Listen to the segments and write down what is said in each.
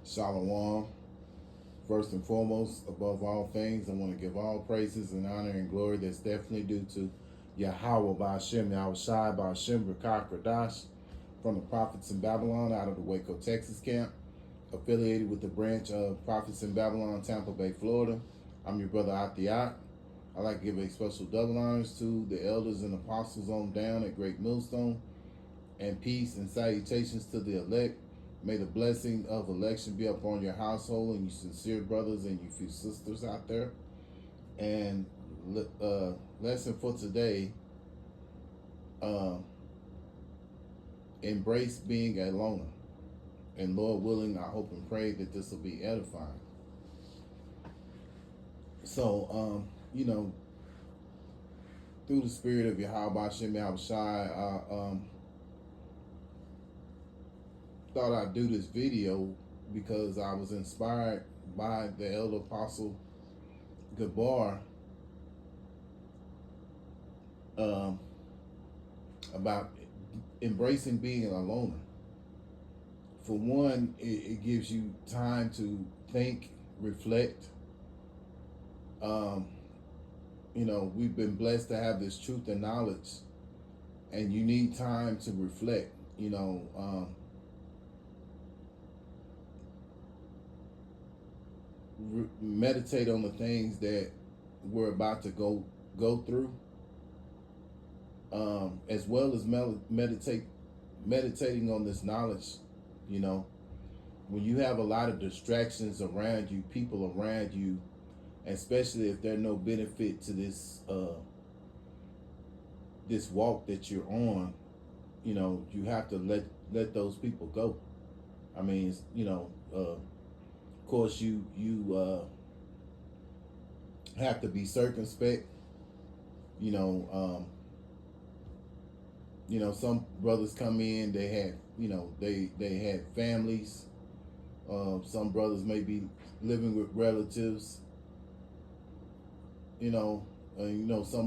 Shalom. First and foremost, above all things, I want to give all praises and honor and glory that's definitely due to Yahweh Ba'Shem, Yahweh Shai Ba'Shem, Rakah Kradash, from the Prophets in Babylon out of the Waco, Texas camp, affiliated with the branch of Prophets in Babylon, Tampa Bay, Florida. I'm your brother Atiat. I'd like to give a special double honors to the elders and apostles on down at Great Millstone, and peace and salutations to the elect. May the blessing of election be upon your household and you sincere brothers and you few sisters out there. And lesson for today, uh, embrace being a loner. And Lord willing, I hope and pray that this will be edifying. So, through the spirit of Yahweh Shem Yahweh Shai, I thought I'd do this video because I was inspired by the elder apostle Gabar about embracing being a loner. For one, it gives you time to think, reflect. We've been blessed to have this truth and knowledge, and you need time to reflect. Meditate on the things that we're about to go through, as well as meditating on this knowledge. When you have a lot of distractions around you, people around you, especially if there's no benefit to this this walk that you're on, you have to let those people go. I mean, of course, you have to be circumspect. Some brothers come in, they had, they had families. Some brothers may be living with relatives. Some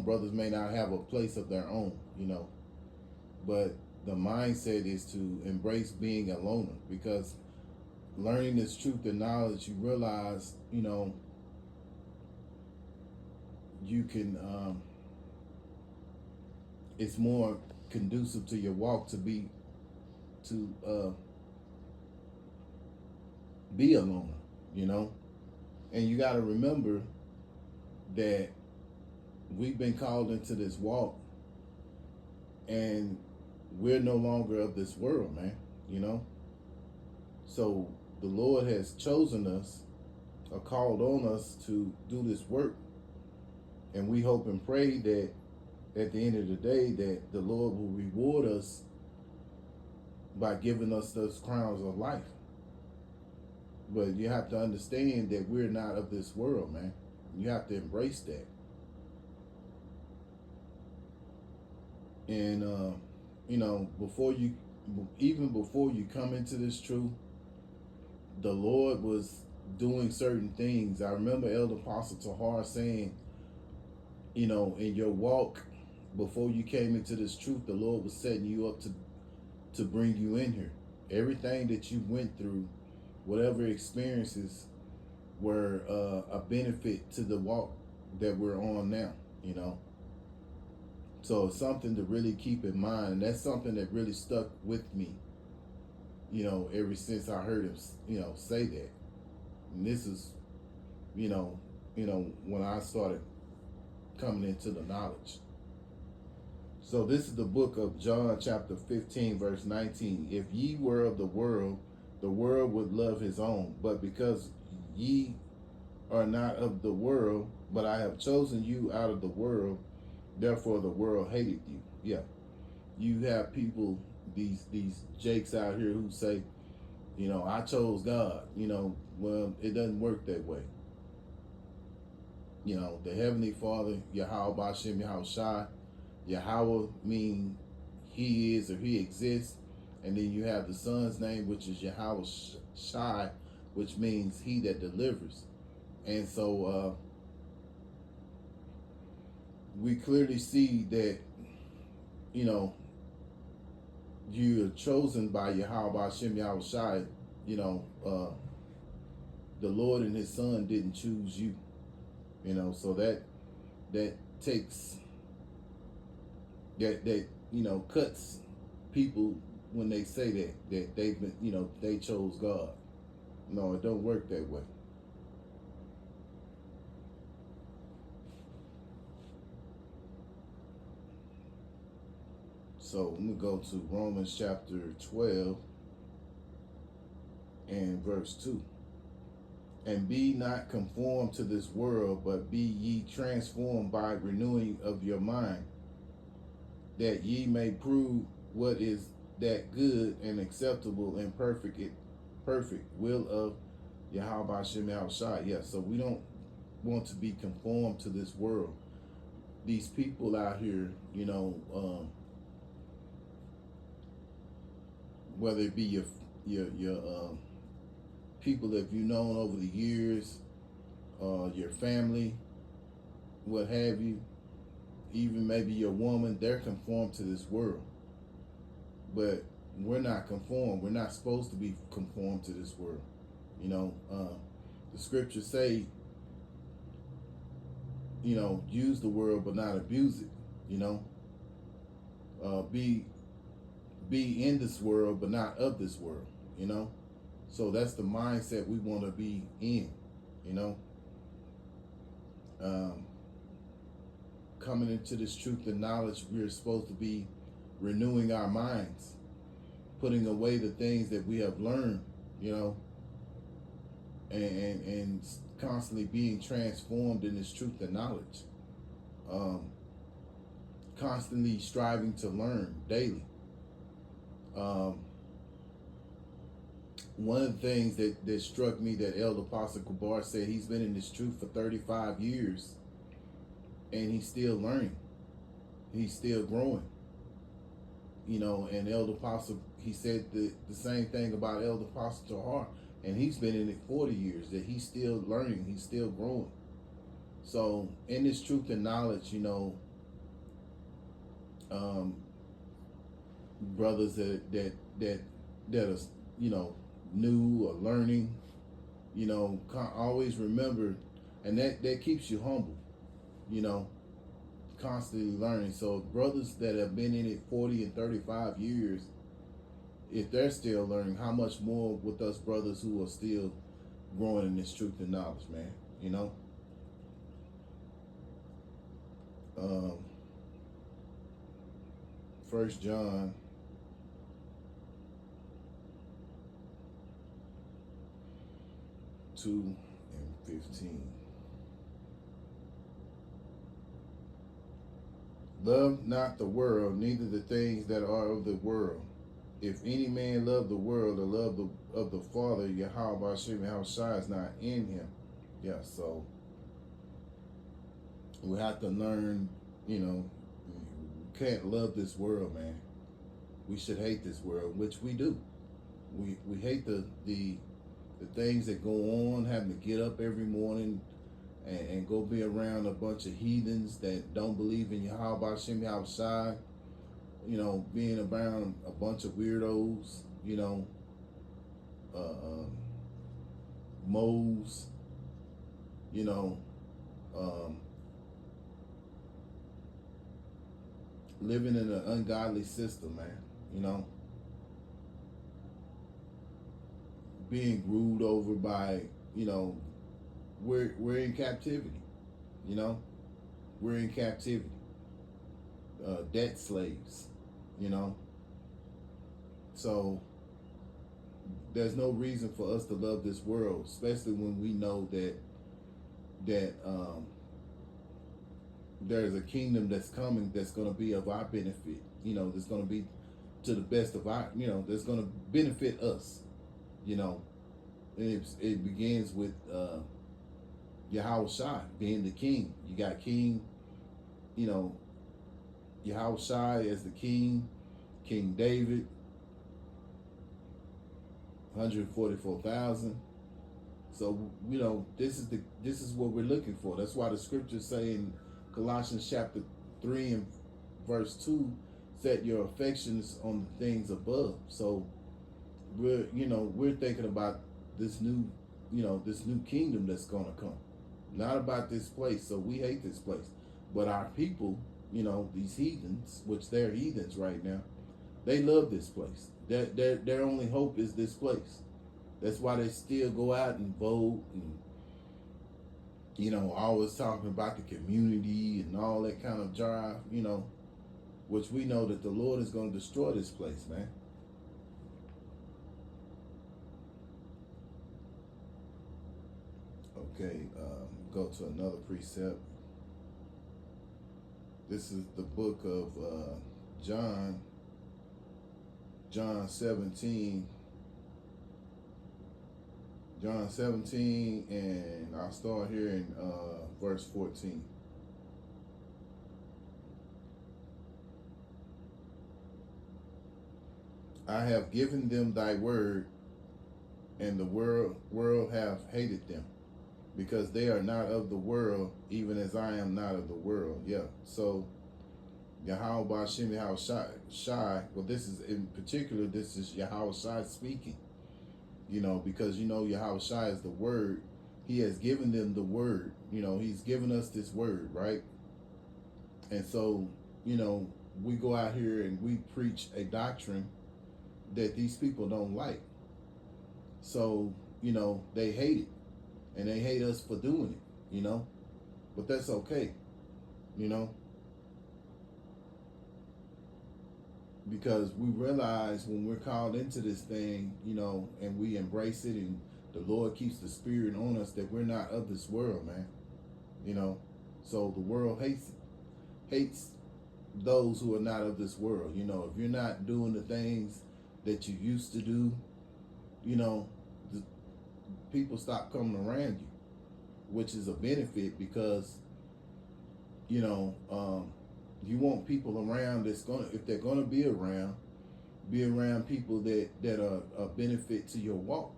brothers may not have a place of their own. But the mindset is to embrace being a loner, because learning this truth and knowledge, you realize, you can, it's more conducive to your walk to be a loner, and you got to remember that we've been called into this walk and we're no longer of this world, man. So the Lord has chosen us or called on us to do this work, and we hope and pray that at the end of the day that the Lord will reward us by giving us those crowns of life. But you have to understand that we're not of this world, man. You have to embrace that. And before you come into this truth, the Lord was doing certain things. I remember Elder Apostle Tahar saying, in your walk, before you came into this truth, the Lord was setting you up to bring you in here. Everything that you went through, whatever experiences, were a benefit to the walk that we're on now. So it's something to really keep in mind, and that's something that really stuck with me, ever since I heard him, say that. And this is, when I started coming into the knowledge. So this is the book of John chapter 15, verse 19. If ye were of the world would love his own. But because ye are not of the world, but I have chosen you out of the world, therefore the world hated you. Yeah. You have people, these jakes out here who say, I chose God. Well, it doesn't work that way. The Heavenly Father, Yahweh Ba'Shem Yahweh Shai. Yahweh mean he is or he exists. And then you have the Son's name, which is Yahweh Shai, which means he that delivers. And so we clearly see that, you're chosen by Yahweh Ba'Shem Yahweh Shai, the Lord and His Son didn't choose you. So that takes that cuts people when they say that they've been they chose God. No, it don't work that way. So I'm gonna go to Romans chapter 12 and verse 2. And be not conformed to this world, but be ye transformed by renewing of your mind, that ye may prove what is that good and acceptable and perfect will of Yahweh Hashem Yahushua. Yes, so we don't want to be conformed to this world. These people out here, whether it be your people that you've known over the years, your family, what have you, even maybe your woman, they're conformed to this world. But we're not conformed. We're not supposed to be conformed to this world. The scriptures say, use the world but not abuse it. Be in this world but not of this world. So that's the mindset we want to be in. Coming into this truth and knowledge, we're supposed to be renewing our minds, putting away the things that we have learned, and constantly being transformed in this truth and knowledge. Constantly striving to learn daily. One of the things that struck me that Elder Apostle Kabar said, he's been in this truth for 35 years and he's still learning. He's still growing. And Elder Apostle, he said the same thing about Elder Apostle Tahar, and he's been in it 40 years, that he's still learning, he's still growing. So in this truth and knowledge, brothers that are new or learning, always remember, and that keeps you humble, constantly learning. So brothers that have been in it 40 and 35 years, if they're still learning, how much more with us brothers who are still growing in this truth and knowledge, man. 1 John 2 and 15. Love not the world, neither the things that are of the world. If any man love the world, the love of the Father, Yahweh Hashem Yahushua, is not in him. Yeah, so we have to learn, we can't love this world, man. We should hate this world, which we do. We hate the things that go on, having to get up every morning and go be around a bunch of heathens that don't believe in Yahweh Hashem Yahushua, being around a bunch of weirdos, moles, living in an ungodly system, man, being ruled over by, we're in captivity, we're in captivity, debt slaves, so there's no reason for us to love this world, especially when we know that there's a kingdom that's coming that's going to be of our benefit, that's going to be to the best of our, that's going to benefit us, it begins with Yahushua being the king. You got King, Yahushua as the king, King David, 144,000. So this is what we're looking for. That's why the scriptures say in Colossians chapter 3 and verse 2, set your affections on the things above. So we're thinking about this new this new kingdom that's gonna come. Not about this place. So we hate this place, but our people, these heathens, which they're heathens right now, they love this place. Their only hope is this place. That's why they still go out and vote and always talking about the community and all that kind of drive, which we know that the Lord is going to destroy this place, man. Okay, go to another precept. This is the book of John 17. John 17, and I'll start here in verse 14. I have given them thy word, and the world have hated them, because they are not of the world, even as I am not of the world. Yeah. So Yahweh Ba'Shem Yahweh Shai, well, this is in particular, this is Yahweh Shai speaking. Because Yahweh Shai is the word. He has given them the word. He's given us this word, right? And so, we go out here and we preach a doctrine that these people don't like. So, they hate it. And they hate us for doing it, But that's okay, because we realize when we're called into this thing, and we embrace it, and the Lord keeps the spirit on us, that we're not of this world, man. So the world hates those who are not of this world. If you're not doing the things that you used to do, the people stop coming around you, which is a benefit, because you want people around that's if they're gonna be around people that are a benefit to your walk,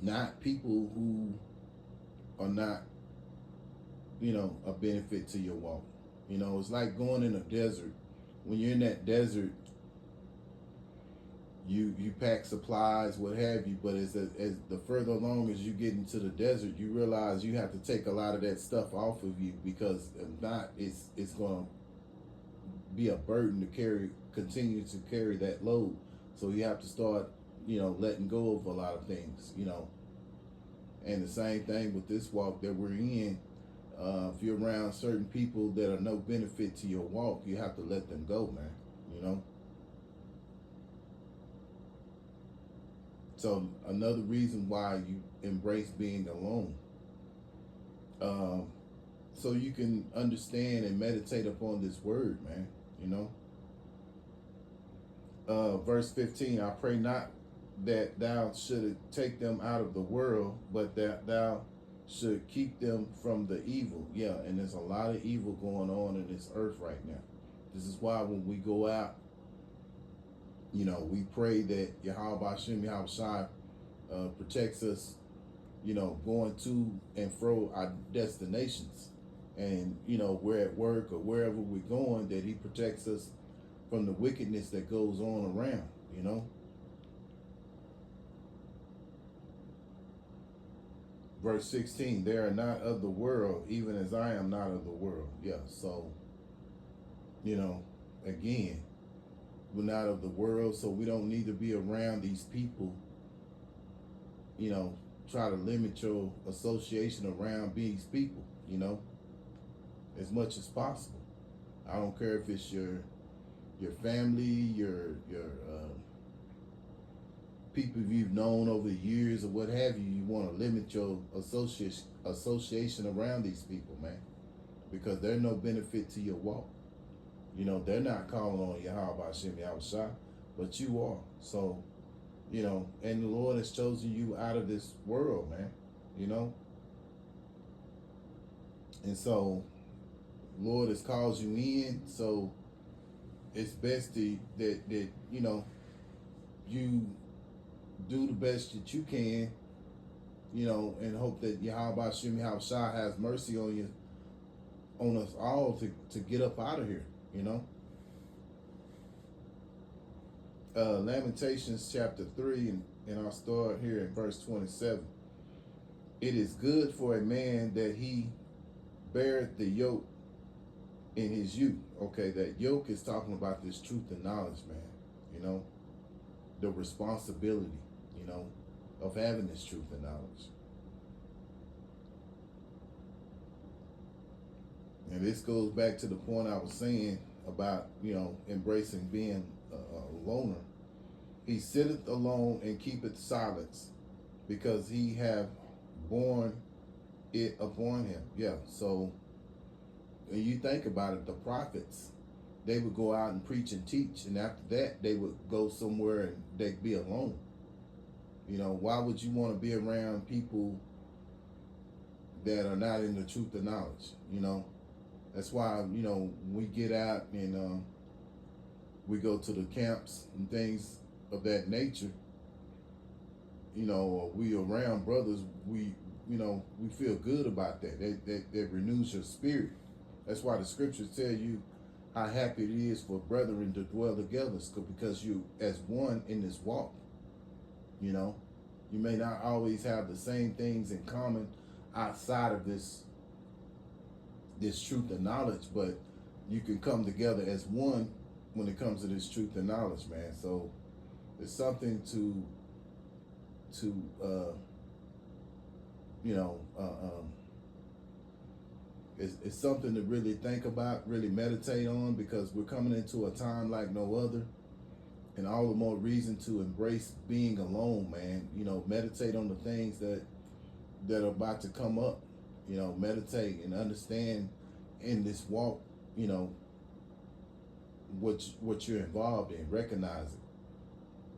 not people who are not, a benefit to your walk. It's like going in a desert. When you're in that desert, you pack supplies, what have you, but as the further along as you get into the desert, you realize you have to take a lot of that stuff off of you, because if not, it's going to be a burden to continue to carry that load. So you have to start, letting go of a lot of things, And the same thing with this walk that we're in. If you're around certain people that are no benefit to your walk, you have to let them go, man, So another reason why you embrace being alone, so you can understand and meditate upon this word, man. Verse 15, I pray not that thou should take them out of the world, but that thou should keep them from the evil. Yeah, and there's a lot of evil going on in this earth right now. This is why when we go out, we pray that Yahweh Ba'Shem Yahweh Shai protects us, going to and fro our destinations. And, we're at work or wherever we're going, that he protects us from the wickedness that goes on around, Verse 16, they are not of the world, even as I am not of the world. Yeah, so, again, we're not of the world, so we don't need to be around these people. Try to limit your association around these people, as much as possible. I don't care if it's your family, your people you've known over the years or what have you. You want to limit your association around these people, man, because they're no benefit to your walk. They're not calling on Yahweh Ba'Shem Yahweh Shai, but you are. So, and the Lord has chosen you out of this world, man, And so, Lord has called you in, so it's best that you do the best that you can, and hope that Yahweh Ba'Shem Yahweh Shai has mercy on you, on us all, to get up out of here, Lamentations chapter 3, and I'll start here in verse 27. It is good for a man that he beareth the yoke in his youth. Okay, that yoke is talking about this truth and knowledge, man. You know, the responsibility, you know, of having this truth and knowledge. And this goes back to the point I was saying about, you know, embracing being a loner. He sitteth alone and keepeth silence, because he have borne it upon him. Yeah, so when you think about it, the prophets, they would go out and preach and teach, and after that they would go somewhere and they'd be alone. You know, why would you want to be around people that are not in the truth of knowledge? You know, that's why, you know, we get out and we go to the camps and things of that nature. You know, we around brothers, we, you know, we feel good about that. That renews your spirit. That's why the scriptures tell you how happy it is for brethren to dwell together, because you as one in this walk. You know, you may not always have the same things in common outside of this truth and knowledge, but you can come together as one when it comes to this truth and knowledge, man. So it's something to you know, it's something to really think about, really meditate on, because we're coming into a time like no other, and all the more reason to embrace being alone, man. You know, meditate on the things that are about to come up. You know, meditate and understand in this walk, you know, what you're involved in, recognize it,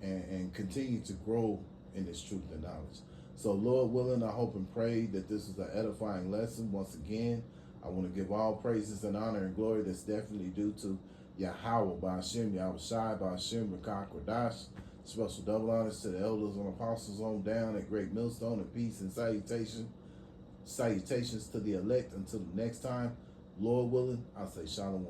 and continue to grow in this truth and knowledge. So Lord willing, I hope and pray that this is an edifying lesson. Once again, I want to give all praises and honor and glory that's definitely due to Yahweh Ba'ashem, Yahushai Ba'ashem, Rakah Kodash. Special double honors to the elders and apostles on down at Great Millstone, and peace and salutations to the elect. Until the next time, Lord willing, I'll say Shalom.